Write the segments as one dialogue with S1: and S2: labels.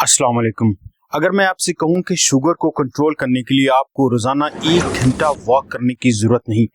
S1: अस्सलाम वालेकुम। अगर मैं आपसे कहूं कि शुगर को कंट्रोल करने के लिए आपको रोजाना 1 घंटा वॉक करने की जरूरत नहीं,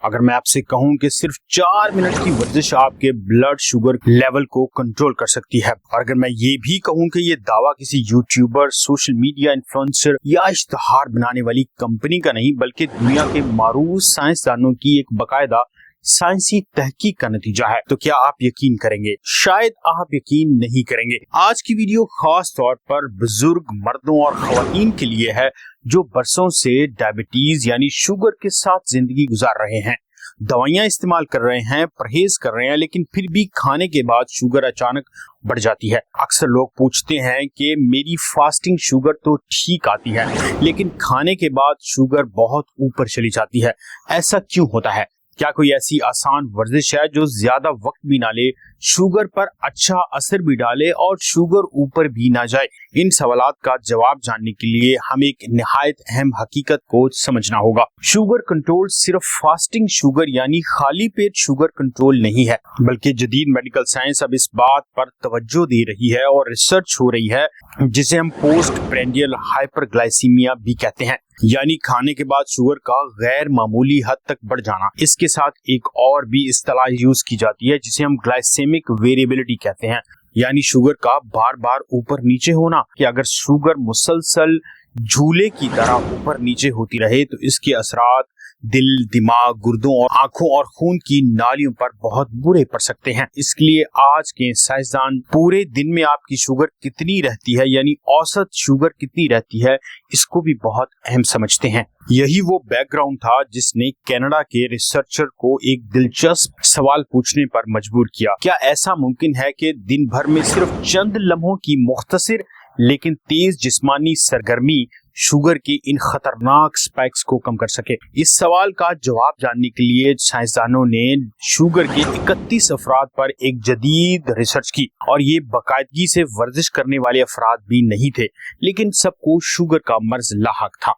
S1: अगर मैं आपसे कहूं कि सिर्फ 4 मिनट की वर्जिश आपके ब्लड शुगर लेवल को कंट्रोल कर सकती है, और अगर मैं ये भी कहूं कि ये दावा किसी यूट्यूबर, सोशल मीडिया इन्फ्लुएंसर या इश्तहार बनाने वाली कंपनी का नहीं बल्कि दुनिया के मारूफ साइंसदानों की एक बाकायदा साइंसी तहकीक का नतीजा है, तो क्या आप यकीन करेंगे? शायद आप यकीन नहीं करेंगे। आज की वीडियो खास तौर पर बुजुर्ग मर्दों और खवातीन के लिए है जो बरसों से डायबिटीज यानी शुगर के साथ जिंदगी गुजार रहे हैं, दवाइयां इस्तेमाल कर रहे हैं, परहेज कर रहे हैं, लेकिन फिर भी खाने के बाद शुगर अचानक बढ़ जाती है। अक्सर लोग पूछते हैं कि मेरी फास्टिंग शुगर तो ठीक आती है, लेकिन खाने के बाद शुगर बहुत ऊपर चली जाती है। ऐसा क्यों होता है? क्या कोई ऐसी आसान वर्जिश है जो ज्यादा वक्त भी ना ले, शुगर पर अच्छा असर भी डाले और शुगर ऊपर भी ना जाए? इन सवालात का जवाब जानने के लिए हमें एक निहायत अहम हकीकत को समझना होगा। शुगर कंट्रोल सिर्फ फास्टिंग शुगर यानी खाली पेट शुगर कंट्रोल नहीं है, बल्कि जदीद मेडिकल साइंस अब इस बात पर तवज्जो दे रही है और रिसर्च हो रही है जिसे हम पोस्ट प्रेंडियल हाइपरग्लाइसीमिया भी कहते हैं, यानी खाने के बाद शुगर का गैर मामूली हद तक बढ़ जाना। इसके साथ एक और भी इस्तेलाह यूज की जाती है जिसे हम ग्लाइसेमिक वेरिएबिलिटी कहते हैं, यानी शुगर का बार बार ऊपर नीचे होना। कि अगर शुगर मुसलसल झूले की तरह ऊपर नीचे होती रहे तो इसके असरात दिल, दिमाग, गुर्दों और आंखों और खून की नालियों पर बहुत बुरे पड़ सकते हैं। इसलिए आज के साइंसदान पूरे दिन में आपकी शुगर कितनी रहती है यानी औसत शुगर कितनी रहती है इसको भी बहुत अहम समझते हैं। यही वो बैकग्राउंड था जिसने कनाडा के रिसर्चर को एक दिलचस्प सवाल पूछने पर मजबूर किया। क्या ऐसा मुमकिन है कि दिन भर में सिर्फ चंद लम्हों की मुख्तसर लेकिन तेज जिस्मानी सरगर्मी शुगर के इन खतरनाक स्पाइक्स को कम कर सके? इस सवाल का जवाब जानने के लिए साइंसदानों ने शुगर के 31 अफराद पर एक जदीद रिसर्च की, और ये बाकायदगी से वर्जिश करने वाले अफराद भी नहीं थे, लेकिन सबको शुगर का मर्ज लाहक था।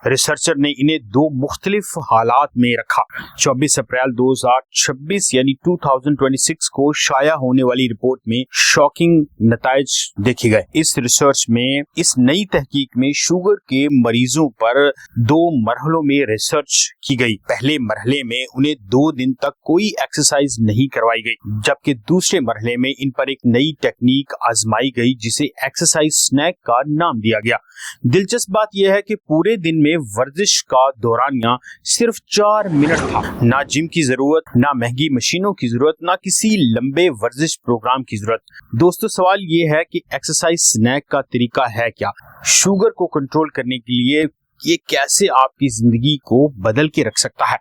S1: रिसर्चर ने इन्हें दो मुख्तलिफ हालात में रखा। 24 अप्रैल 2026 यानी 2026 को शाया होने वाली रिपोर्ट में शॉकिंग नताइज देखे गए। इस रिसर्च में, इस नई तहकीक में शुगर के मरीजों पर 2 मरहलों में रिसर्च की गई। पहले मरहले में उन्हें 2 दिन तक कोई एक्सरसाइज नहीं करवाई गई, जबकि दूसरे मरहले में इन पर एक नई टेक्निक आजमाई गई जिसे एक्सरसाइज स्नैक का नाम दिया गया। दिलचस्प बात यह है कि पूरे दिन में वर्जिश का दौरानिया सिर्फ 4 मिनट था। ना जिम की जरूरत, ना महंगी मशीनों की जरूरत, ना किसी लंबे वर्जिश प्रोग्राम की जरूरत। दोस्तों, सवाल ये है कि एक्सरसाइज स्नैक का तरीका है क्या? शुगर को कंट्रोल करने के लिए ये कैसे आपकी जिंदगी को बदल के रख सकता है?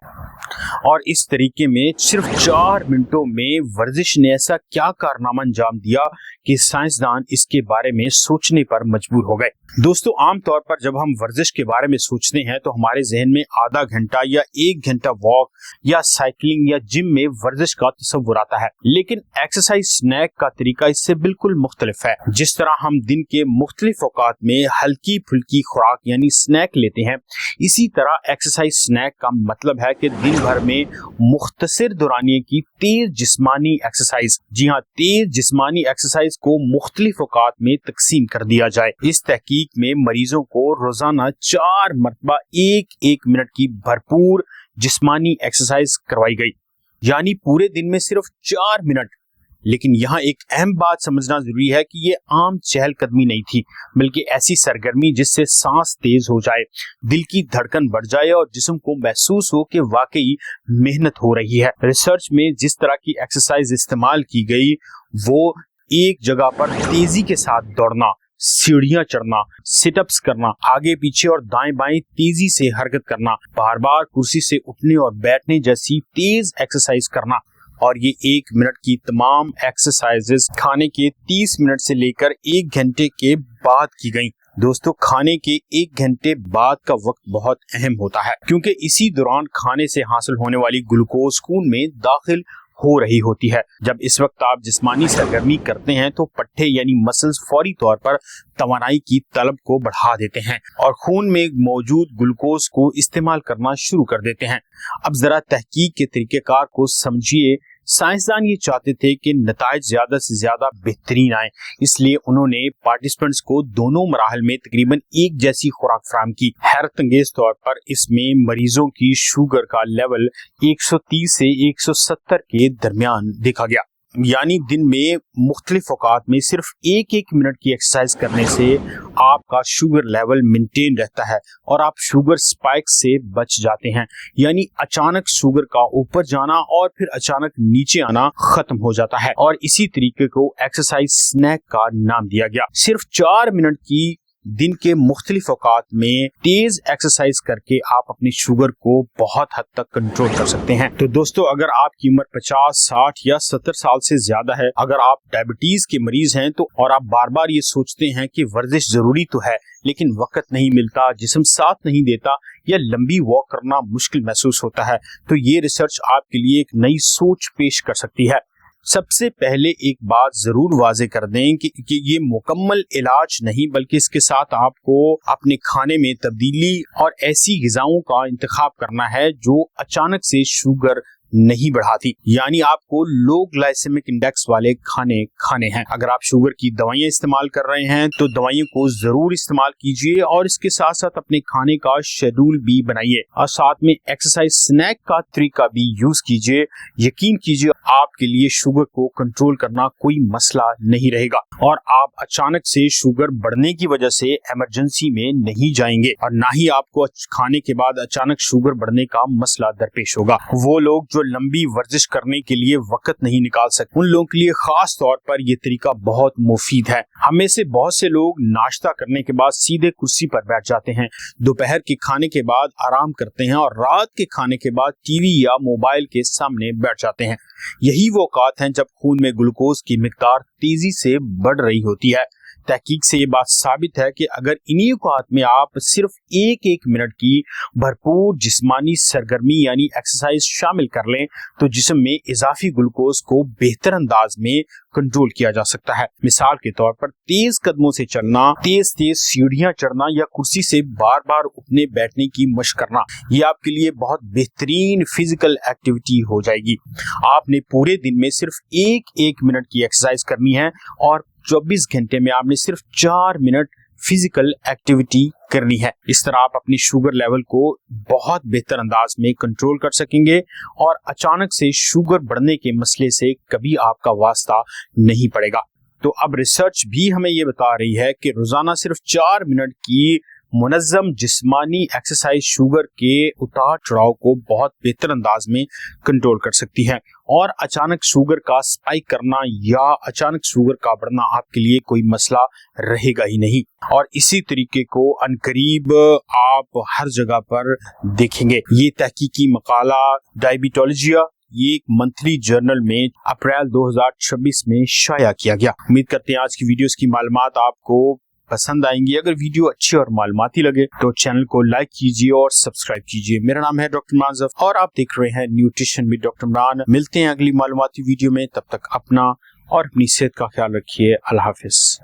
S1: और इस तरीके में सिर्फ 4 मिनटों में वर्जिश ने ऐसा क्या कारनामा अंजाम दिया कि साइंसदान इसके बारे में सोचने पर मजबूर हो गए। दोस्तों, आमतौर पर जब हम वर्जिश के बारे में सोचते हैं तो हमारे जहन में आधा घंटा या 1 घंटा वॉक या साइकिलिंग या जिम में वर्जिश का तस्वुर आता है, लेकिन एक्सरसाइज स्नैक का तरीका इससे बिल्कुल मुख्तलिफ है। जिस तरह हम दिन के मुख्तलिफ औकात में हल्की फुल्की खुराक यानी स्नैक लेते हैं, इसी तरह एक्सरसाइज स्नैक का मतलब है कि दिन भर में मुख्तसर दौरानिये की तेज जिस्मानी एक्सरसाइज, जी हाँ, तेज जिस्मानी एक्सरसाइज को मुख्तलिफ औकात में तकसीम कर दिया जाए। इस तहकीक में मरीजों को रोजाना 4 मरतबा 1-1 मिनट की भरपूर जिस्मानी एक्सरसाइज करवाई गई, यानी पूरे दिन में सिर्फ 4 मिनट। लेकिन यहाँ एक अहम बात समझना जरूरी है कि ये आम चहलकदमी नहीं थी, बल्कि ऐसी सरगर्मी जिससे सांस तेज हो जाए, दिल की धड़कन बढ़ जाए और जिस्म को महसूस हो कि वाकई मेहनत हो रही है। रिसर्च में जिस तरह की एक्सरसाइज इस्तेमाल की गई वो एक जगह पर तेजी के साथ दौड़ना, सीढ़ियां चढ़ना, सिटअप्स करना, आगे पीछे और दाएं बाएं तेजी से हरकत करना, बार बार कुर्सी से उठने और बैठने जैसी तेज एक्सरसाइज करना, और ये 1 मिनट की तमाम एक्सरसाइजेस खाने के 30 मिनट से लेकर 1 घंटे के बाद की गई। दोस्तों, खाने के 1 घंटे बाद का वक्त बहुत अहम होता है, क्योंकि इसी दौरान खाने से हासिल होने वाली ग्लूकोज खून में दाखिल हो रही होती है। जब इस वक्त आप जिस्मानी सरगर्मी करते हैं तो पट्टे यानी मसल्स फौरी तौर पर तवानाई की तलब को बढ़ा देते हैं और खून में मौजूद ग्लूकोज को इस्तेमाल करना शुरू कर देते हैं। अब जरा तहकीक के तरीकेकार को समझिए साइंसदान ये चाहते थे कि नताइज ज्यादा से ज्यादा बेहतरीन आए, इसलिए उन्होंने पार्टिसिपेंट्स को दोनों मराहल में तकरीबन एक जैसी खुराक फराहम की। हैरत अंगेज तौर पर इसमें मरीजों की शुगर का लेवल 130 से 170 के दरमियान देखा गया, यानी दिन में मुख्तलिफ औकात में सिर्फ एक मिनट की एक्सरसाइज करने से आपका शुगर लेवल मेंटेन रहता है और आप शुगर स्पाइक से बच जाते हैं, यानी अचानक शुगर का ऊपर जाना और फिर अचानक नीचे आना खत्म हो जाता है। और इसी तरीके को एक्सरसाइज स्नैक का नाम दिया गया। सिर्फ 4 मिनट की दिन के मुख्तलिफ औकात में तेज एक्सरसाइज करके आप अपनी शुगर को बहुत हद तक कंट्रोल कर सकते हैं। तो दोस्तों, अगर आपकी उम्र 50, 60 या 70 साल से ज्यादा है, अगर आप डायबिटीज के मरीज हैं तो और आप बार बार ये सोचते हैं कि वर्जिश जरूरी तो है लेकिन वक्त नहीं मिलता, जिस्म साथ नहीं देता या लंबी वॉक करना मुश्किल महसूस होता है, तो ये रिसर्च आपके लिए एक नई सोच पेश कर सकती है। सबसे पहले एक बात जरूर वाजे कर दें कि ये मुकम्मल इलाज नहीं, बल्कि इसके साथ आपको अपने खाने में तब्दीली और ऐसी ग़िज़ाओं का इंतखाब करना है जो अचानक से शुगर नहीं बढ़ाती, यानी आपको लो ग्लाइसेमिक इंडेक्स वाले खाने खाने हैं। अगर आप शुगर की दवाइयां इस्तेमाल कर रहे हैं तो दवाइयों को जरूर इस्तेमाल कीजिए और इसके साथ साथ अपने खाने का शेड्यूल भी बनाइए और साथ में एक्सरसाइज स्नैक का तरीका भी यूज कीजिए। यकीन कीजिए आपके लिए शुगर को कंट्रोल करना कोई मसला नहीं रहेगा और आप अचानक से शुगर बढ़ने की वजह से इमरजेंसी में नहीं जाएंगे और ना ही आपको खाने के बाद अचानक शुगर बढ़ने का मसला दरपेश होगा। वो लोग जो लंबी वर्जिश करने के लिए वक्त नहीं निकाल सकते, उन लोगों के लिए खास तौर पर यह तरीका बहुत मुफीद है। हमें से बहुत से लोग नाश्ता करने के बाद सीधे कुर्सी पर बैठ जाते हैं, दोपहर के खाने के बाद आराम करते हैं और रात के खाने के बाद टीवी या मोबाइल के सामने बैठ जाते हैं। यही वो औकात हैं जब खून में ग्लूकोज की मिकदार तेजी से बढ़ रही होती है। तहकीक से ये बात साबित है कि अगर इन्हीं औकात में आप सिर्फ एक मिनट की भरपूर जिस्मानी सरगर्मी यानी एक्सरसाइज शामिल कर लें तो जिस्म में इजाफी ग्लूकोज को बेहतर अंदाज में कंट्रोल किया जा सकता है। मिसाल के तौर पर तेज कदमों से चलना, तेज सीढ़ियां चढ़ना या कुर्सी से बार बार उठने बैठने की मशक करना, ये आपके लिए बहुत बेहतरीन फिजिकल एक्टिविटी हो जाएगी। आपने पूरे दिन में सिर्फ एक मिनट की एक्सरसाइज करनी है और 24 घंटे में आपने सिर्फ 4 मिनट फिजिकल एक्टिविटी करनी है। इस तरह आप अपनी शुगर लेवल को बहुत बेहतर अंदाज में कंट्रोल कर सकेंगे और अचानक से शुगर बढ़ने के मसले से कभी आपका वास्ता नहीं पड़ेगा। तो अब रिसर्च भी हमें ये बता रही है कि रोजाना सिर्फ 4 मिनट की मुनज़्ज़म जिस्मानी एक्सरसाइज शुगर के उतार चढ़ाव को बहुत बेहतर अंदाज में कंट्रोल कर सकती है और अचानक शुगर का स्पाइक करना या अचानक शुगर का बढ़ना आपके लिए कोई मसला रहेगा ही नहीं। और इसी तरीके को अनकरीब आप हर जगह पर देखेंगे। ये तहकीकी मकाला डायबिटोलॉजिया ये एक मंथली जर्नल में अप्रैल 2026 में शाया किया गया। उम्मीद करते हैं आज की वीडियोस की मालूमात आपको पसंद आएंगी। अगर वीडियो अच्छी और मालूमाती लगे तो चैनल को लाइक कीजिए और सब्सक्राइब कीजिए। मेरा नाम है डॉक्टर इमरान ज़फ़र और आप देख रहे हैं न्यूट्रिशन विद डॉक्टर इमरान। मिलते हैं अगली मालूमाती वीडियो में, तब तक अपना और अपनी सेहत का ख्याल रखिए। अल्लाह हाफिज।